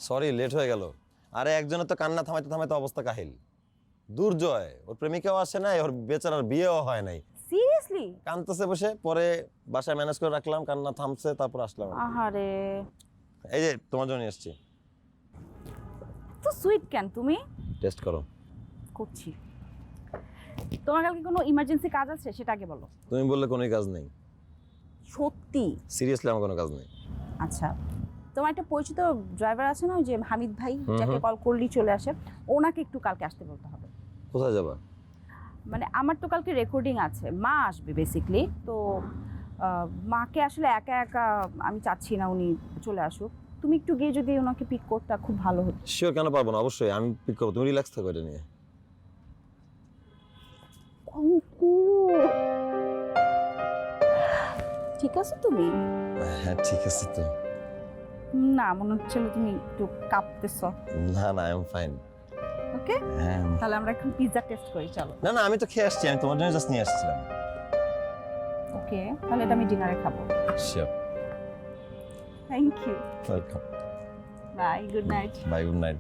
Sorry, late হয়ে গেল। আরে একজনের তো কান্না থামাইতে থামাইতে অবস্থা কাহিল। দুর্জয়, ওর প্রেমিকাও আসে নাই, ওর বেচারার বিয়েও হয় নাই। সিরিয়াসলি? কান্দতেছে বসে, পরে বাসায় ম্যানেজ করে রাখলাম, কান্না থামছে, তারপর আসলাম। আহারে, এই যে তোমার জন্য এসেছি। তো সুইট কেন তুমি? টেস্ট করো। করছি। তোমার কালকে কোনো ইমার্জেন্সি কাজ আছে সেটা আগে বলো। তুমি বললে কোনো কাজ নেই। সত্যি? সিরিয়াসলি আমার কোনো কাজ নেই। আচ্ছা, তোমার একটা পরিচিত ড্রাইভার আছে না, ওই যে হামিদ ভাই, যাকে কল করলেই চলে আসে, ওনাকে একটু কালকে আসতে বলতে হবে। কোথায় যাবা? মানে আমার তো কালকে রেকর্ডিং আছে, মা আসবে বেসিকলি, তো মাকে আসলে একা একা আমি চাচ্ছি না উনি চলে আসুক। তুমি একটু গিয়ে যদি ওনাকে পিক করতে খুব ভালো হতো। শিওর, কেন পারবো না, অবশ্যই আমি পিক করবো, তুমি রিল্যাক্স থাকো এটা নিয়ে। ঠিক আছে তুমি? হ্যাঁ ঠিক আছে তো। না, মনে হচ্ছিল তুমি একটু কাঁপতেছ। না না, আই এম ফাইন। ওকে, হ্যাঁ। তাহলে আমরা এখন পিৎজা টেস্ট করি, চলো। না না, আমি তো খেয়ে আসছি, আমি তোমার জন্য জাস্ট নিয়ে আসছিলাম। ওকে, তাহলে এটা আমি ডিনারে খাবো। Sure. Thank you. Welcome. Bye, good night. Bye, good night.